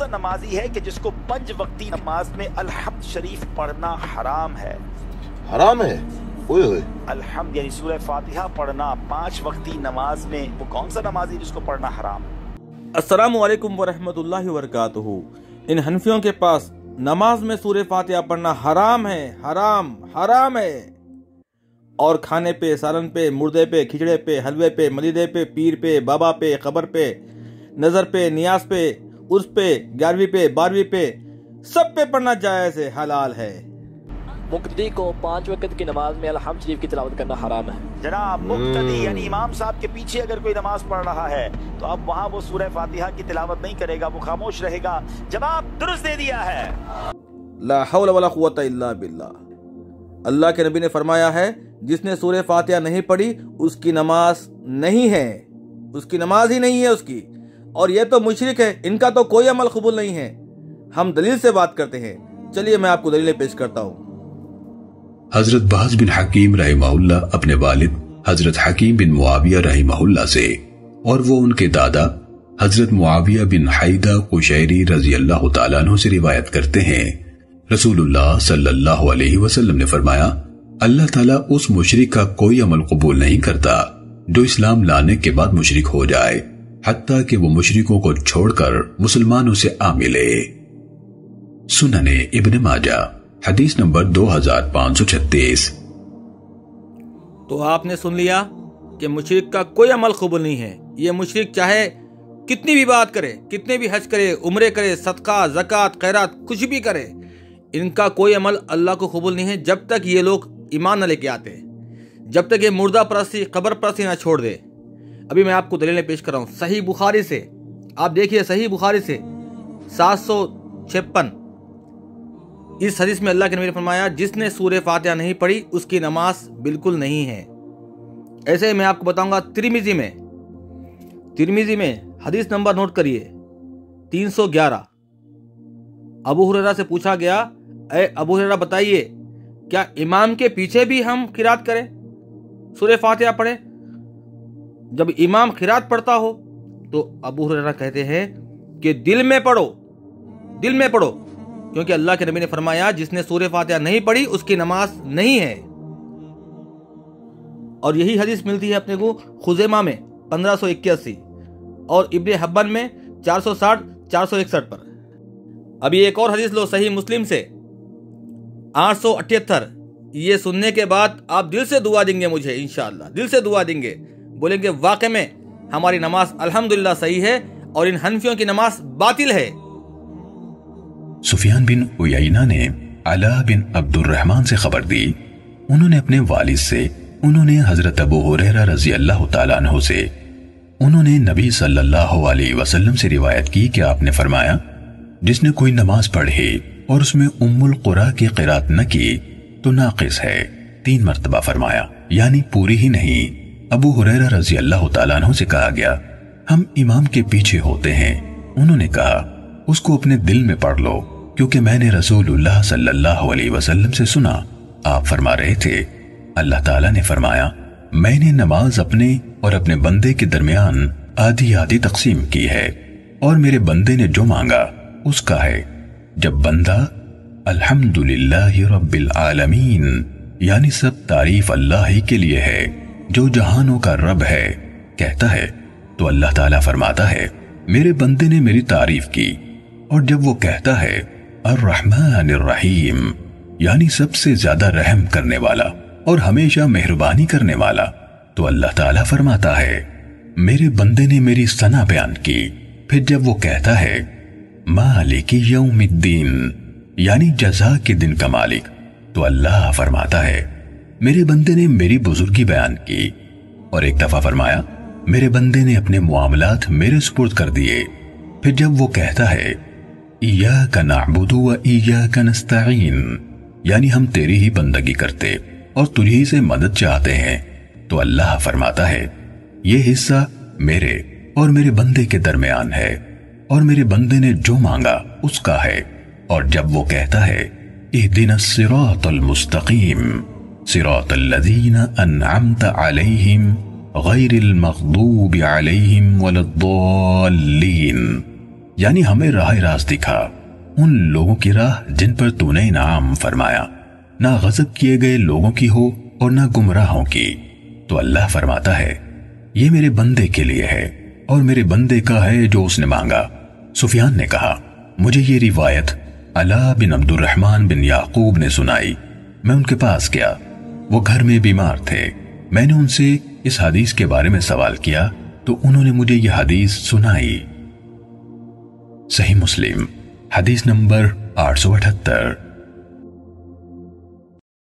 नमाजी है कि जिसको 5 वक्ती नमाज में अलहम्द शरीफ पढ़ना हराम है। हराम है? अलहम्द यानी सूरह फातिहा पढ़ना 5 वक्ती नमाज में, वो कौन सा नमाजी जिसको पढ़ना हराम? अस्सलामु अलैकुम वरहमतुल्लाहि वबरकातुहू। इन हनफियों के पास नमाज में सूरह फातिहा पढ़ना हराम है, हराम है। और खाने पे, सालन पे, मुर्दे पे, खिचड़े पे, हलवे पे, मलीदे पे, पीर पे, बाबा पे, कब्र पे, नजर पे, नियाज पे, उर्स पे, 11वीं पे, 12वीं पे, सब पे पढ़ना जायज़ है, हलाल है। मुक्तदी को 5 वक्त की नमाज में अलहम्द शरीफ की तिलावत करना हराम है। जनाब, मुक्तदी यानी इमाम साहब के पीछे अगर कोई नमाज पढ़ रहा है तो अब वहाँ वो सूरह फातिहा की तिलावत नहीं करेगा, वो खामोश रहेगा। जवाब दुरुस्त दे दिया है। ला हौला वला कुव्वता इल्ला बिल्लाह। अल्लाह के नबी ने फरमाया है, जिसने सूरह फातिहा नहीं पढ़ी उसकी नमाज नहीं है, उसकी नमाज ही नहीं है उसकी। और ये तो मुशरिक है, इनका तो कोई अमल कबूल नहीं है। हम दलील से बात करते हैं। चलिए मैं आपको दलीलें पेश करता हूँ। हजरत बाज बिन हकीम रहमहुल्लाह अपने वालिद हजरत हकीम बिन मुआविया रहमहुल्लाह से और वो उनके दादा हजरत मुआविया बिन हैदा कुशैरी रजी अल्लाह तआला अन्हु से रिवायत करते हैं, रसूलुल्लाह सल्लल्लाहु अलैहि वसल्लम ने फरमाया, अल्लाह ताला उस मुशरिक का कोई अमल कबूल नहीं करता जो इस्लाम लाने के बाद मुशरिक हो जाए, हत्ता कि वो मुशरिकों को छोड़कर मुसलमानों से आ मिले। सुनने इब्न माजा हदीस नंबर 2536। तो आपने सुन लिया कि मुशरिक का कोई अमल कबूल नहीं है। ये मुशरिक चाहे कितनी भी बात करे, कितने भी हज करे, उम्रे करे, सदका, ज़कात, खैरात, कुछ भी करे, इनका कोई अमल अल्लाह को कबूल नहीं है जब तक ये लोग ईमान न लेके आते, जब तक ये मुर्दा परस्ती, कब्र परस्ती ना छोड़ दे। अभी मैं आपको दलीलें पेश कर रहा हूँ सही बुखारी से। आप देखिए सही बुखारी से 756 इस हदीस में अल्लाह के नबी ने फरमाया, जिसने सूरह फातिहा नहीं पढ़ी उसकी नमाज बिल्कुल नहीं है। ऐसे मैं आपको बताऊंगा तिरमिजी में हदीस नंबर नोट करिए 311। अबू हुरैरा से पूछा गया, ए अबू हुरैरा बताइए, क्या इमाम के पीछे भी हम किरात करें, सूरह फातिहा पढ़े? जब इमाम किरात पढ़ता हो तो अबू हुरैरा कहते हैं कि दिल में पढ़ो, क्योंकि अल्लाह के नबी ने फरमाया, जिसने सूरह फातिहा नहीं पढ़ी उसकी नमाज नहीं है। और यही हदीस मिलती है अपने को खुज़ैमा में 1581 और इब्न हब्बान में 460-461 पर। अभी एक और हदीस लो सही मुस्लिम से 878। ये सुनने के बाद आप दिल से दुआ देंगे मुझे, इंशाअल्लाह दिल से दुआ देंगे, बोलेंगे वाकई में हमारी नमाज अल्हम्दुलिल्लाह सही है और इन हनफियों की नमाज बातिल है। सुफियान बिन उयैना ने अला बिन अब्दुर्रहमान से खबर दी, उन्होंने अपने वालिद से, उन्होंने हजरत अबू हुरैरा रजी अल्लाह तआला अन्हु से, उन्होंने नबी सल्लल्लाहु अलैहि वसल्लम से रिवायत की कि आपने फरमाया, जिसने कोई नमाज पढ़ी और उसमें उम्मुल कुरा की क़िरात न की तो नाक़िस है। 3 मर्तबा फरमाया, यानी पूरी ही नहीं। अबू हुरैरा रजी अल्लाह तआला अन्हु से कहा गया, हम इमाम के पीछे होते हैं। उन्होंने कहा, उसको अपने दिल में पढ़ लो, क्योंकि मैंने रसूलुल्लाह सल्लल्लाहु अलैहि वसल्लम से सुना, आप फरमा रहे थे, अल्लाह ताला ने फरमाया, मैंने नमाज अपने और अपने बंदे के दरमियान आधी आधी तकसीम की है और मेरे बंदे ने जो मांगा उसका है। जब बंदा अल्हम्दुलिल्लाहि रब्बिल आलमीन यानी सब तारीफ अल्लाह ही के लिए है जो जहानों का रब है कहता है, तो अल्लाह ताला फरमाता है, मेरे बंदे ने मेरी तारीफ की। और जब वो कहता है अर्रहमानिर रहीम यानी सबसे ज्यादा रहम करने वाला और हमेशा मेहरबानी करने वाला, तो अल्लाह ताला फरमाता है, मेरे बंदे ने मेरी सना बयान की। फिर जब वो कहता है मालिकी यौमिद्दीन यानी जज़ा के दिन का मालिक, तो अल्लाह फरमाता है, मेरे बंदे ने मेरी बुजुर्गी बयान की। और एक दफा फरमाया, मेरे बंदे ने अपने मुआमलात मेरे सुपुर्द कर दिए। फिर जब वो कहता है इय्याका नअबुदु व इय्याका नस्तईन यानी हम तेरी ही बंदगी करते और तुझी से मदद चाहते हैं, तो अल्लाह फरमाता है, ये हिस्सा मेरे और मेरे बंदे के दरमियान है और मेरे बंदे ने जो मांगा उसका है। और जब वो कहता है اهدنا الصراط المستقیم صراط الذین انعمت علیہم غیر المغضوب علیہم ولا الضالین، یعنی ہمیں راہ راست دکھا ان لوگوں کی راہ جن پر تو نے انعام فرمایا، نہ غضب کیے گئے لوگوں کی ہو اور نہ گمراہوں کی۔ تو اللہ فرماتا ہے یہ میرے بندے کے لیے ہے اور میرے بندے کا ہے جو اس نے مانگا۔ سفیان نے کہا مجھے یہ روایت علا بن عبد الرحمن بن یعقوب نے سنائی، میں ان کے پاس گیا، وہ گھر میں بیمار تھے، میں نے ان سے اس حدیث کے بارے میں سوال کیا تو انہوں نے مجھے یہ حدیث سنائی۔ صحیح مسلم حدیث نمبر 878۔